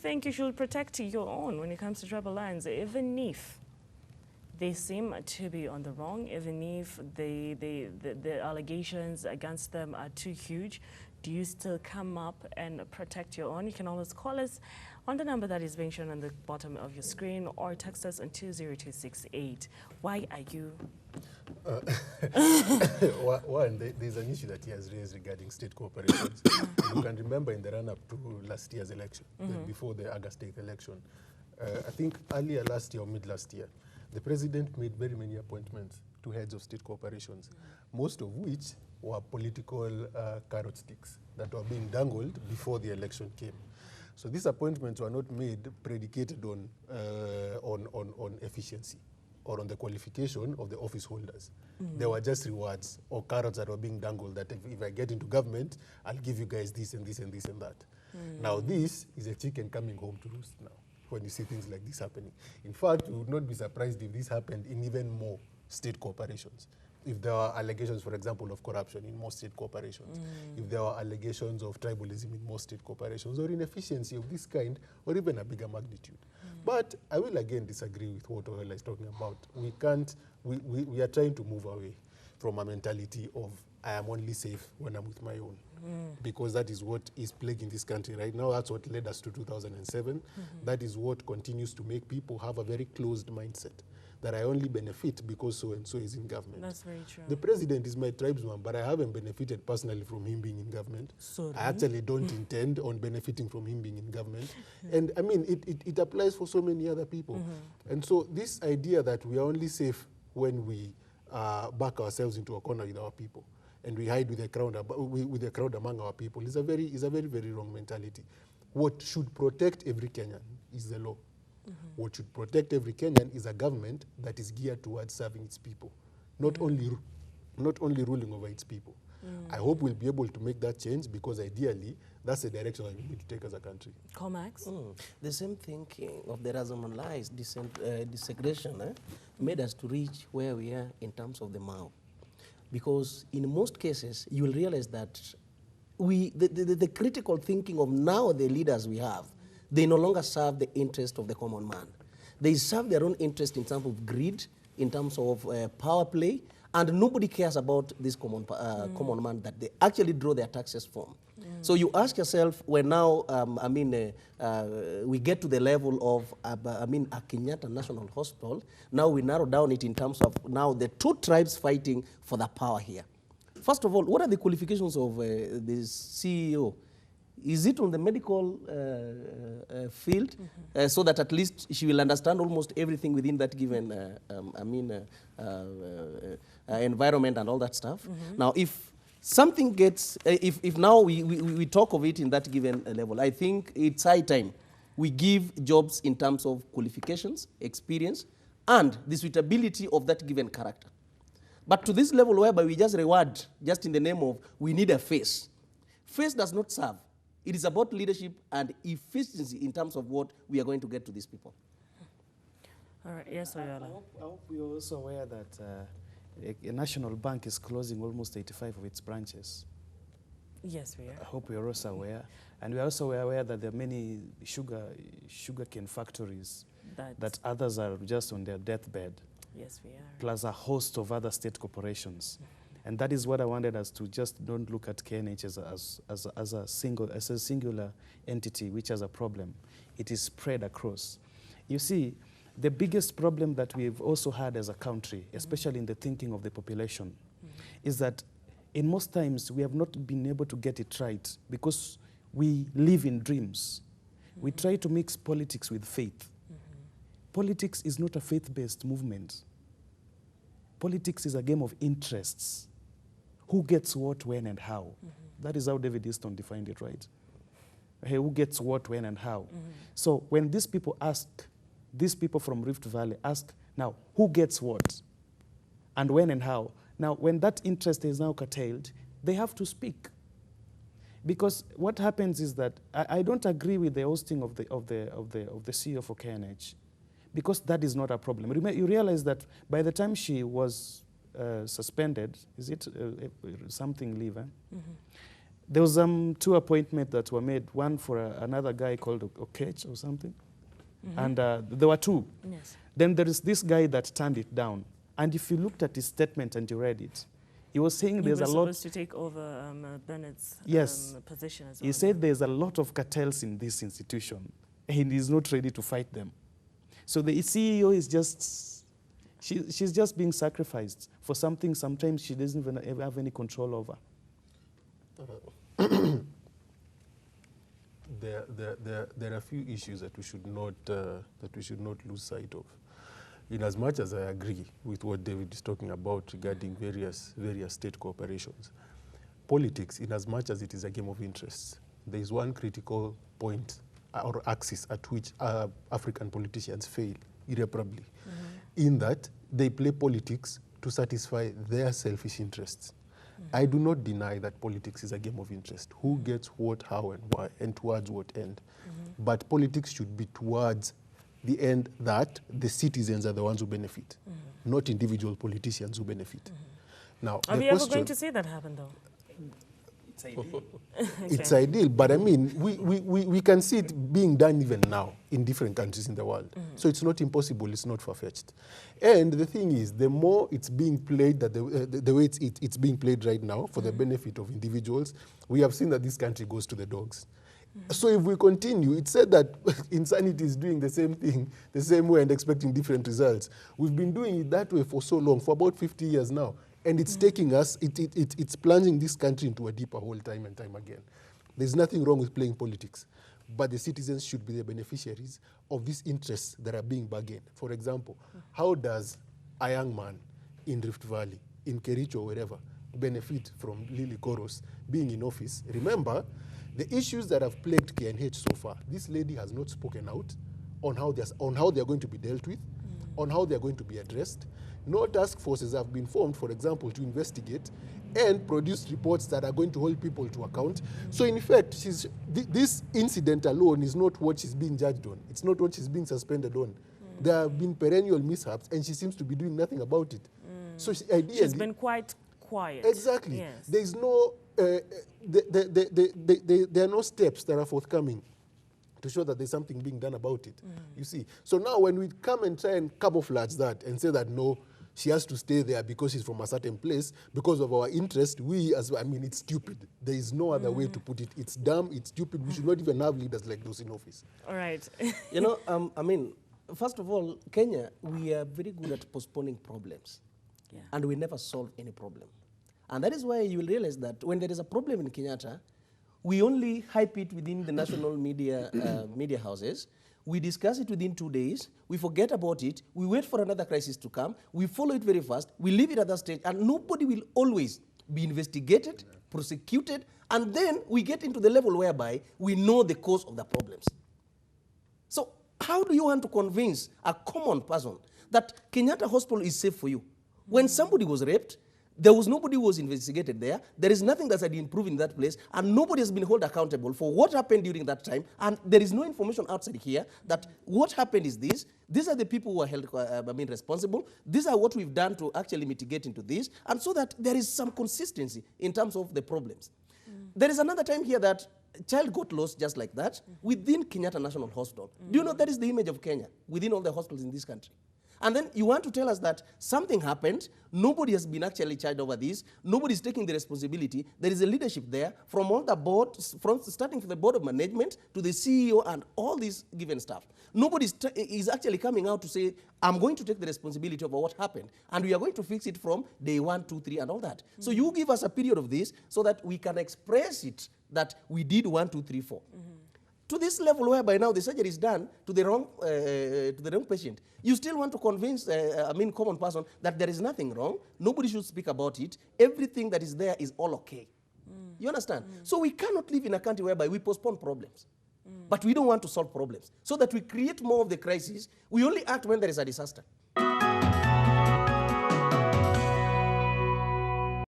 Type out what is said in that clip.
think you should protect your own when it comes to tribal lands, even if they seem to be on the wrong, even if the allegations against them are too huge? Do you still come up and protect your own? You can always call us on the number that is being shown on the bottom of your screen or text us on 20268. Why are you? One, there's an issue that he has raised regarding state corporations. You can remember in the run-up to last year's election, before the August 8th election, I think earlier last year or mid-last year, the president made very many appointments to heads of state corporations, most of which were political carrot sticks that were being dangled before the election came. So these appointments were not made predicated on efficiency or on the qualification of the office holders. They were just rewards or carrots that were being dangled that if I get into government, I'll give you guys this and this and this and that. Now this is a chicken coming home to roost now when you see things like this happening. In fact, you would not be surprised if this happened in even more state corporations. If there are allegations, for example, of corruption in most state corporations, if there are allegations of tribalism in most state corporations, or inefficiency of this kind, or even a bigger magnitude. But I will again disagree with what Oela is talking about. We can't, we are trying to move away from a mentality of I am only safe when I'm with my own. Because that is what is plaguing this country right now. That's what led us to 2007. That is what continues to make people have a very closed mindset, that I only benefit because so-and-so is in government. That's very true. The president is my tribesman, but I haven't benefited personally from him being in government. Sorry. I actually don't intend on benefiting from him being in government. And I mean, it applies for so many other people. And so this idea that we are only safe when we back ourselves into a corner with our people and we hide with a crowd among our people is a very, very wrong mentality. What should protect every Kenyan is the law. What should protect every Kenyan is a government that is geared towards serving its people, not only ruling over its people. I hope we'll be able to make that change because ideally, that's the direction that we need to take as a country. Comax? The same thinking of the rationalized desegregation made us to reach where we are in terms of the Mao. Because in most cases, you will realize that the critical thinking of now the leaders we have, they no longer serve the interest of the common man. They serve their own interest in terms of greed, in terms of power play, and nobody cares about this common man that they actually draw their taxes from. So you ask yourself, when now, we get to the level of, a Kenyatta National Hospital, now we narrow down it in terms of now the two tribes fighting for the power here. First of all, what are the qualifications of the CEO? Is it on the medical field so that at least she will understand almost everything within that given environment and all that stuff? Now, if something gets, if now we talk of it in that given level, I think it's high time we give jobs in terms of qualifications, experience, and the suitability of that given character. But to this level whereby we just reward, just in the name of we need a face. Face does not serve. It is about leadership and efficiency in terms of what we are going to get to these people. All right, yes, Oyala. I hope we are also aware that a national bank is closing almost 85 of its branches. Yes, we are. I hope we are also aware. And we are also aware that there are many sugarcane factories that others are just on their deathbed. Yes, we are. Plus a host of other state corporations. And that is what I wanted us to just don't look at KNH as a singular entity which has a problem. It is spread across. You see, the biggest problem that we've also had as a country, especially in the thinking of the population, is that in most times we have not been able to get it right because we live in dreams. We try to mix politics with faith. Politics is not a faith-based movement. Politics is a game of interests. Who gets what, when, and how? That is how David Easton defined it, right? Hey, who gets what, when, and how? So when these people ask, these people from Rift Valley ask, now, who gets what? And when and how? Now, when that interest is now curtailed, they have to speak. Because what happens is that I don't agree with the hosting of the CEO for KNH, because that is not a problem. You realize that by the time she was suspended, is it something leave? There was 2 appointments that were made, one for another guy called KNH or something. And there were 2. Yes. Then there is this guy that turned it down. And if you looked at his statement and you read it, he was saying there's a lot. He was supposed to take over Bennett's position as well. He said there's a lot of cartels in this institution, and he's not ready to fight them. So the CEO is just, she's just being sacrificed for something sometimes she doesn't even have any control over. There are a few issues that we should not lose sight of. In as much as I agree with what David is talking about regarding various state corporations, politics, in as much as it is a game of interests, there is one critical point or axis at which African politicians fail irreparably, in that they play politics to satisfy their selfish interests. I do not deny that politics is a game of interest. Who gets what, how, and why, and towards what end. But politics should be towards the end that the citizens are the ones who benefit, not individual politicians who benefit. Now, are we ever going to see that happen, though? It's ideal. It's ideal, but I mean, we can see it being done even now in different countries in the world. So it's not impossible, it's not far-fetched. And the thing is, the more it's being played, that the way it's being played right now for the benefit of individuals, we have seen that this country goes to the dogs. So if we continue, it's said that insanity is doing the same thing, the same way and expecting different results. We've been doing it that way for so long, for about 50 years now. And it's taking us, it's plunging this country into a deeper hole time and time again. There's nothing wrong with playing politics, but the citizens should be the beneficiaries of these interests that are being bargained. For example, how does a young man in Rift Valley, in Kericho, or wherever, benefit from Lily Koros being in office? Remember, the issues that have plagued KNH so far, this lady has not spoken out on how they're going to be dealt with, on how they're going to be addressed. No task forces have been formed, for example, to investigate and produce reports that are going to hold people to account. So in fact, this incident alone is not what she's being judged on. It's not what she's being suspended on. There have been perennial mishaps, and she seems to be doing nothing about it. So she's been quite quiet. Exactly. Yes. There is no, there are no steps that are forthcoming to show that there's something being done about it. You see. So now when we come and try and camouflage that and say that no, she has to stay there because she's from a certain place, because of our interest, it's stupid. There is no other way to put it. It's dumb, it's stupid. We should not even have leaders like those in office. All right. You know, first of all, Kenya, we are very good at postponing problems. Yeah. And we never solve any problem. And that is why you will realize that when there is a problem in Kenyatta, we only hype it within the national media houses. We discuss it within 2 days. We forget about it. We wait for another crisis to come. We follow it very fast. We leave it at that stage. And nobody will always be investigated, prosecuted. And then we get into the level whereby we know the cause of the problems. So how do you want to convince a common person that Kenyatta Hospital is safe for you? When somebody was raped, there was nobody who was investigated there. There is nothing that's been proven in that place, and nobody has been held accountable for what happened during that time. And there is no information outside here that what happened is this. These are the people who are held responsible. These are what we've done to actually mitigate into this, and so that there is some consistency in terms of the problems. There is another time here that a child got lost just like that within Kenyatta National Hospital. Do you know that is the image of Kenya within all the hospitals in this country? And then you want to tell us that something happened, nobody has been actually charged over this, nobody's taking the responsibility. There is a leadership there from all the boards, starting from the board of management to the CEO and all these given staff. Nobody is actually coming out to say, I'm going to take the responsibility over what happened, and we are going to fix it from day 1, 2, 3, and all that. So you give us a period of this so that we can express it that we did 1, 2, 3, 4. To this level whereby now the surgery is done to the wrong patient. You still want to convince common person that there is nothing wrong, nobody should speak about it, everything that is there is all okay. You understand? So we cannot live in a country whereby we postpone problems. But we don't want to solve problems. So that we create more of the crisis, we only act when there is a disaster.